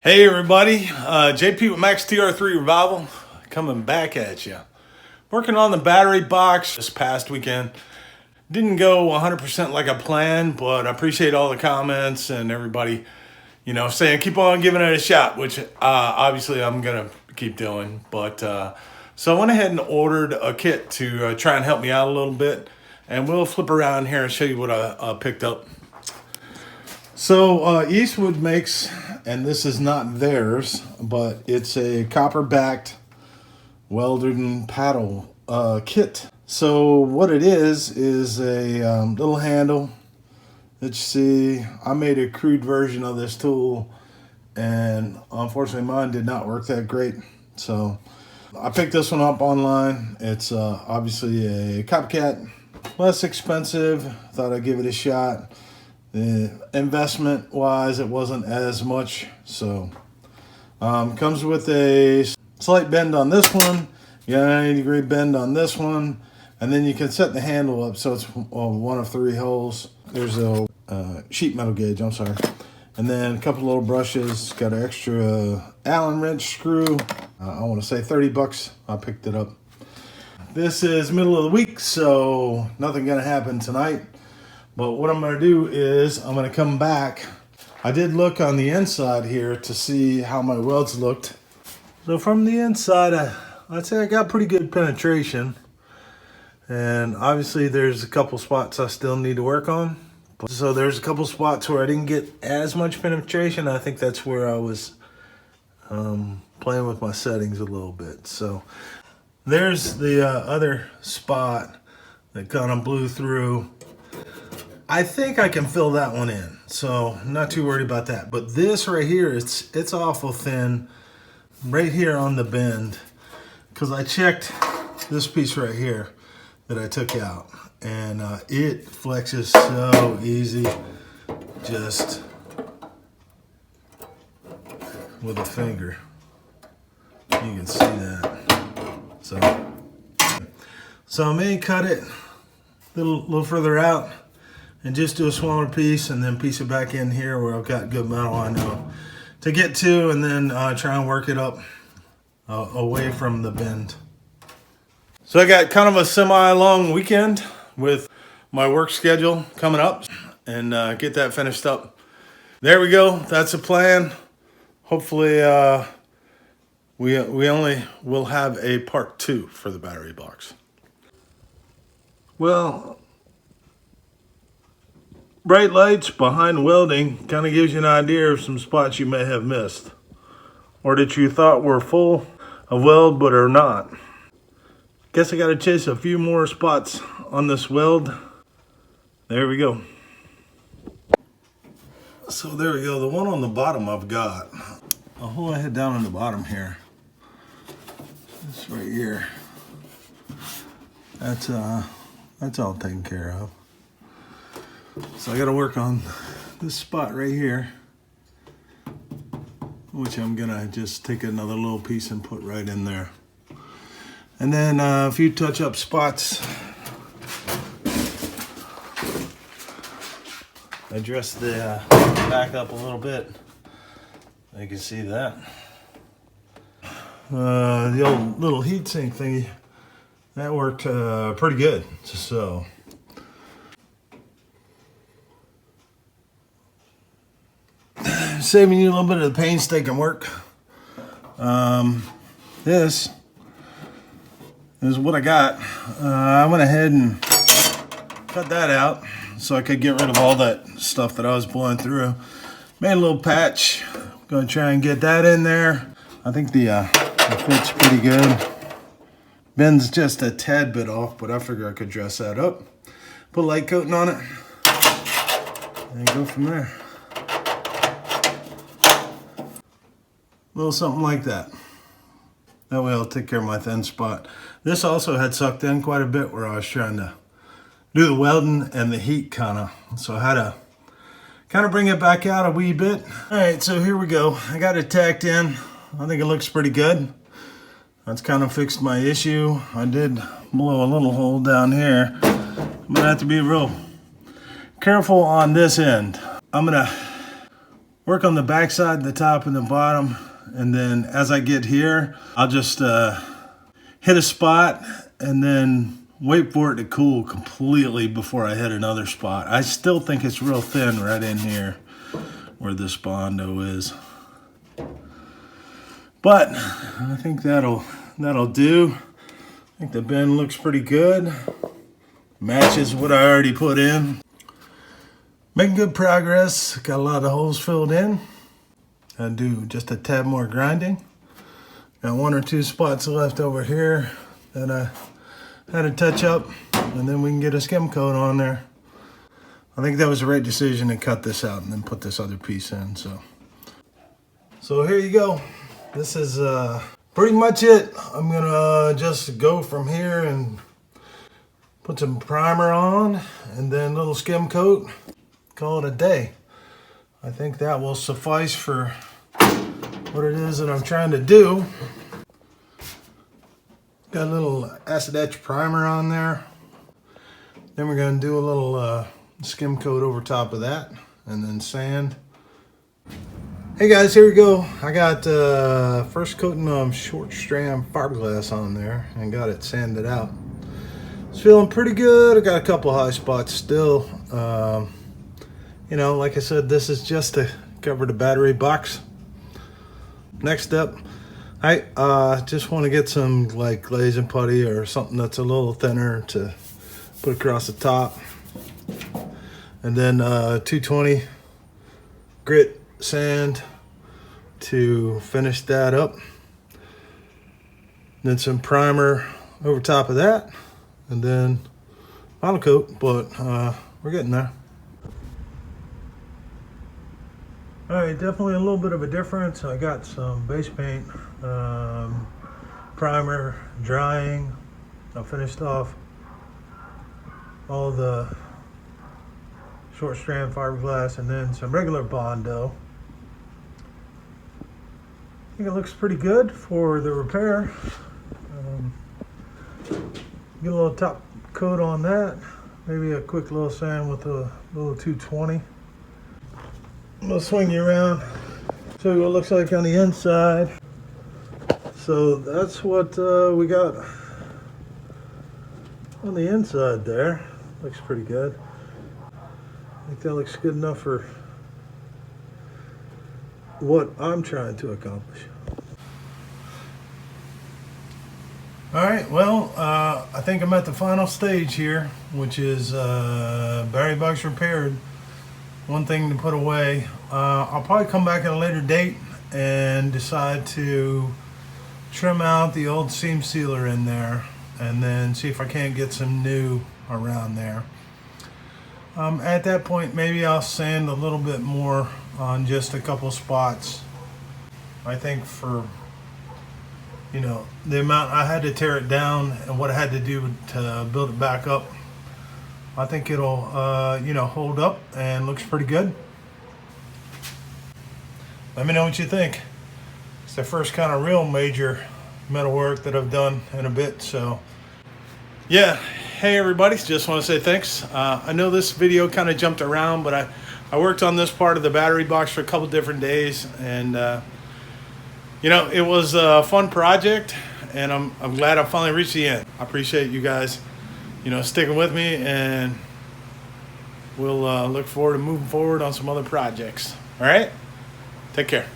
Hey everybody, JP with Max Tr3 Revival coming back at you. Working on the battery box this past weekend. Didn't go 100% like I planned, but I appreciate all the comments and everybody, saying keep on giving it a shot, which obviously I'm going to keep doing. But so I went ahead and ordered a kit to try and help me out a little bit. And we'll flip around here and show you what I picked up. So Eastwood makes, and this is not theirs, but it's a copper-backed welded and paddle kit. So what it is a little handle that you see. I made a crude version of this tool, and unfortunately mine did not work that great. So I picked this one up online. It's obviously a copycat, less expensive. Thought I'd give it a shot. Investment wise, it wasn't as much. So comes with a slight bend on this one, you got a 90-degree bend on this one, and then you can set the handle up so it's one of three holes. There's a sheet metal gauge, I'm sorry, and then a couple little brushes. Got an extra Allen wrench screw. I want to say 30 bucks. I picked it up. This is middle of the week, so nothing gonna happen tonight. But what I'm going to do is I'm going to come back. I did look on the inside here to see how my welds looked. So from the inside, I'd say I got pretty good penetration. And obviously there's a couple spots I still need to work on. So there's a couple spots where I didn't get as much penetration. I think that's where I was playing with my settings a little bit. So there's the other spot that kind of blew through. I think I can fill that one in, so I'm not too worried about that. But this right here, it's awful thin right here on the bend, because I checked this piece right here that I took out, and it flexes so easy just with a finger. You can see that. So I may cut it a little further out and just do a smaller piece, and then piece it back in here where I've got good metal I know to get to, and then try and work it up away from the bend. So I got kind of a semi-long weekend with my work schedule coming up, and get that finished up. There we go. That's the plan. Hopefully we only will have a part 2 for the battery box. Well, bright lights behind welding kind of gives you an idea of some spots you may have missed, or that you thought were full of weld but are not. Guess I got to chase a few more spots on this weld. There we go. So there we go. The one on the bottom I've got. I'll hold my head down on the bottom here. This right here. That's all taken care of. So I got to work on this spot right here, which I'm gonna just take another little piece and put right in there. And then a few touch-up spots. Address the back up a little bit. You can see that. The old little heatsink thingy, that worked pretty good. So saving you a little bit of the painstaking work. This is what I got. I went ahead and cut that out so I could get rid of all that stuff that I was blowing through. Made a little patch. Gonna try and get that in there. I think the fit's pretty good. Bend's just a tad bit off, but I figure I could dress that up. Put light coating on it and go from there. A little something like that. That way I'll take care of my thin spot. This also had sucked in quite a bit where I was trying to do the welding and the heat so I had to kind of bring it back out a wee bit. All right, so here we go. I got it tacked in. I think it looks pretty good. That's kind of fixed my issue. I did blow a little hole down here. I'm gonna have to be real careful on this end. I'm gonna work on the back side, the top and the bottom, and then as I get here, I'll just hit a spot and then wait for it to cool completely before I hit another spot. I still think it's real thin right in here where this Bondo is, but I think that'll do. I think the bend looks pretty good. Matches what I already put in. Making good progress. Got a lot of holes filled in. I do just a tad more grinding. Got 1 or 2 spots left over here that I had to touch up, and then we can get a skim coat on there. I think that was the right decision to cut this out and then put this other piece in. So here you go. This is pretty much it. I'm gonna just go from here and put some primer on and then a little skim coat. Call it a day. I think that will suffice for what it is that I'm trying to do. Got a little acid etch primer on there. Then we're gonna do a little skim coat over top of that and then sand. Hey guys, here we go. I got first coating of short strand fiberglass on there and got it sanded out. It's feeling pretty good. I got a couple high spots still. You know, like I said, this is just to cover the battery box. Next step, I just want to get some like glaze and putty or something that's a little thinner to put across the top. And then 220 grit sand to finish that up. Then some primer over top of that, and then final coat, but we're getting there. All right, definitely a little bit of a difference. I got some base paint, primer, drying. I finished off all the short strand fiberglass and then some regular Bondo. I think it looks pretty good for the repair. Get a little top coat on that. Maybe a quick little sand with a little 220. I'm gonna swing you around, show you what it looks like on the inside. So that's what we got on the inside there. Looks pretty good. I think that looks good enough for what I'm trying to accomplish. All right, well, I think I'm at the final stage here, which is battery box repaired. One thing to put away. I'll probably come back at a later date and decide to trim out the old seam sealer in there and then see if I can't get some new around there. At that point, maybe I'll sand a little bit more on just a couple spots. I think for, you know, the amount I had to tear it down and what I had to do to build it back up, I think it'll, you know, hold up and looks pretty good. Let me know what you think. It's the first kind of real major metal work that I've done in a bit, so yeah. Hey everybody, just want to say thanks. I know this video kind of jumped around, but I worked on this part of the battery box for a couple different days, and you know, it was a fun project, and I'm glad I finally reached the end. I appreciate you guys, you know, sticking with me, and we'll look forward to moving forward on some other projects. All right, take care.